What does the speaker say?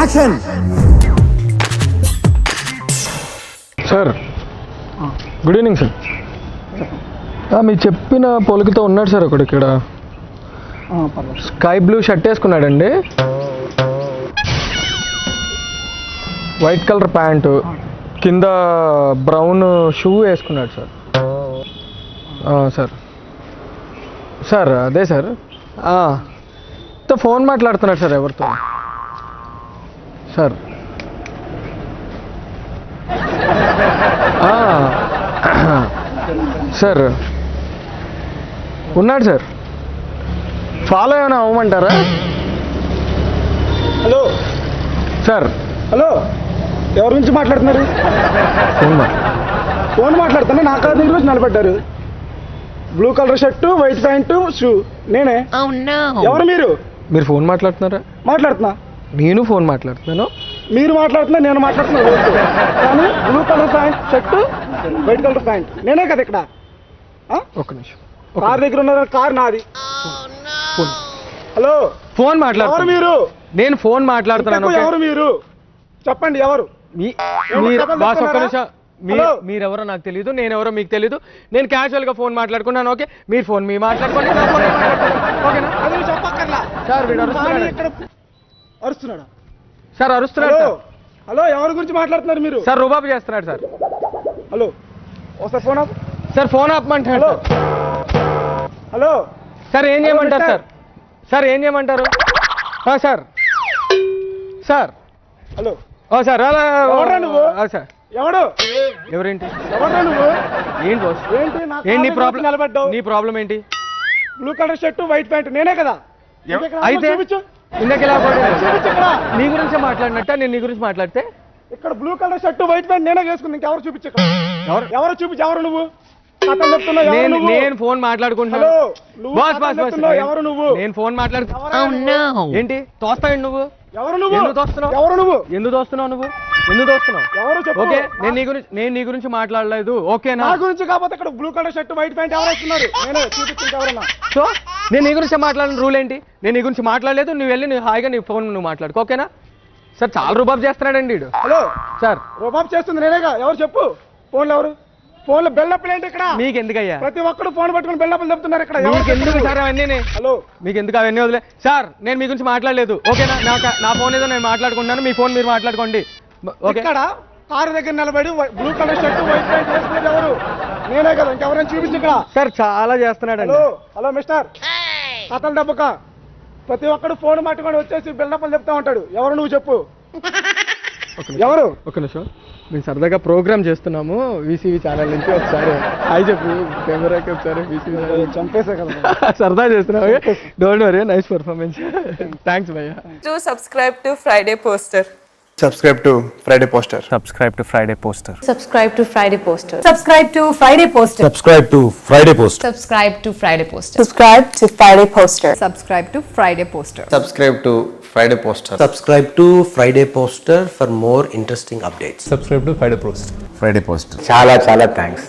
Action. Sir good evening sir. మీరు చెప్పిన పొలికితో ఉన్నాడు సార్ ఒకడు ఇక్కడ. స్కై బ్లూ షర్ట్ వేసుకున్నాడండి, వైట్ కలర్ ప్యాంటు, కింద బ్రౌన్ షూ వేసుకున్నాడు సార్. సార్ సార్ అదే సార్ ఫోన్ మాట్లాడుతున్నాడు సార్ ఎవరితో సార్. సార్ ఉన్నాడు సార్, ఫాలో ఏమైనా అవ్వమంటారా? Hello sir. హలో, ఎవరి నుంచి మాట్లాడుతున్నారు? ఫోన్ మాట్లాడుతున్నా, నా కార్ దగ్గర వచ్చి నిలబడ్డారు. Blue colour shirt, white pant, shoe. నేనే. ఎవరు మీరు? మీరు ఫోన్ మాట్లాడుతున్నారా? మాట్లాడుతున్నా. నేను ఫోన్ మాట్లాడుతున్నాను. మీరు మాట్లాడుతున్నా, నేను మాట్లాడుతున్నా. కానీ blue colour pant shirt, white colour pant. నేనే కదా ఇక్కడ. ఒక్క నిమిషం. కార్ దగ్గర ఉన్నారు, కార్ నాది. హలో, ఫోన్ మాట్లాడు. ఎవరు మీరు? నేను ఫోన్ మాట్లాడుతున్నాను. ఎవరు మీరు? చెప్పండి ఎవరు? మీరెవరో నాకు తెలియదు, నేనెవరో మీకు తెలీదు. నేను క్యాజువల్ గా ఫోన్ మాట్లాడుకున్నాను. ఓకే, మీరు ఫోన్ మీ మాట్లాడుకోండి, ఓకేనా? చెప్పక్కర్లా సార్ వీడు అరుస్తున్నాడు. అరుస్తున్నాడా? సార్ అరుస్తున్నాడు. హలో, ఎవరి గురించి మాట్లాడుతున్నారు మీరు? సార్ రుబాబు చేస్తున్నాడు సార్. హలో, ఒకసారి ఫోన్ ఆప్. సార్ ఫోన్ ఆపమంటాడు. హలో సార్ ఏం చేయమంటారు సార్? సార్ ఏం చేయమంటారు సార్? సార్ హలో సార్ అలా నువ్వు? సార్ ఎవడు? ఎవరేంటి? ఎవరా నువ్వు? ఏంటి బాస్? ఏంటి నీ ప్రాబ్లం? నీ ప్రాబ్లం ఏంటి? Blue colour shirt, white pant. నేనే కదా. అయితే ఇందాక నీ గురించే మాట్లాడినట్ట. నేను నీ గురించి మాట్లాడితే ఇక్కడ blue colour shirt, white pant నేనే వేసుకుంది. ఇంకెవరు చూపించు. ఎవరు చూపించు? ఎవరు నువ్వు? నేను ఫోన్ మాట్లాడుకుంటున్నాను. ఎవరు నువ్వు? నేను ఫోన్ మాట్లాడుతున్నా. ఏంటి తోస్తాయండి నువ్వు? ఎవరు నువ్వు? ఎందుకు తోస్తున్నావు? ఎవరు నువ్వు? ఎందుకు తోస్తున్నావు నువ్వు? ఎందుకు తోస్తున్నావు? ఓకే, నేను నీ గురించి మాట్లాడలేదు. ఓకేనా? నా గురించి కాకపోతే ఇక్కడ blue colour shirt, white pant ఎవరు వేస్తున్నారు? నేనే చూపించింది. ఎవరన్నా? సో నేను నీ గురించి మాట్లాడిన రూల్ ఏంటి? నేను నీ గురించి మాట్లాడలేదు. నువ్వు వెళ్ళి నువ్వు హాయిగా నీ ఫోన్ నువ్వు మాట్లాడుకో. ఓకేనా? సార్ చాలా రుబాబ్ చేస్తున్నాడండి వీడు. హలో సార్, రుబాబ్ చేస్తుంది నేనేగా. ఎవరు చెప్పు? ఫోన్లో ఎవరు? ఫోన్లో బెల్లప్పులు ఏంటి ఇక్కడ? మీకు ఎందుకయ్యా? ప్రతి ఒక్కరు ఫోన్ పట్టుకుని బెల్లప్పులు చెప్తున్నారు ఇక్కడ. మీకు ఎందుకు సార్ అవన్నీ? హలో, మీకు ఎందుకు అవన్నీ? వదిలే సార్, నేను మీ గురించి మాట్లాడలేదు. ఓకేనా? నా ఫోన్ ఏదో నేను మాట్లాడుకుంటున్నాను. మీ ఫోన్ మీరు మాట్లాడుకోండి. ఓకే. ఇక్కడ కారు దగ్గర నిలబడి blue colour shirt, white pant వేసుకునేది ఎవరు? నేనే కదా. ఇంకెవరైనా చూపించు ఇక్కడ. సార్ చాలా చేస్తున్నాడు. హలో హలో మిస్టర్, కథలు దెబ్బక. ప్రతి ఒక్కడు ఫోన్ పట్టుకొని వచ్చేసి బెల్లప్పులు చెప్తా ఉంటాడు. ఎవరు నువ్వు చెప్పు? ఎవరు? ఒక నిమిషం, మేము సరదాగా ప్రోగ్రామ్ చేస్తున్నాము వీసీవీ ఛానల్ నుంచి. ఒకసారి హాయ్ చెప్పు కెమెరాకి. ఒకసారి వీసీవీ చంపేసా కదా. సరదా చేస్తున్నావు. Don't worry, nice performance. Thanks భయ్యా. Do subscribe to Friday Poster. Subscribe to Friday Poster. Subscribe to Friday Poster. Subscribe to Friday Poster. Subscribe to Friday Poster. Subscribe to Friday Poster. Subscribe to Friday Poster. Subscribe to Friday Poster. Subscribe to Friday Poster. Subscribe to Friday Poster. Subscribe to Friday Poster for more interesting updates. Subscribe to Friday Poster. Friday Poster. చాలా చాలా thanks.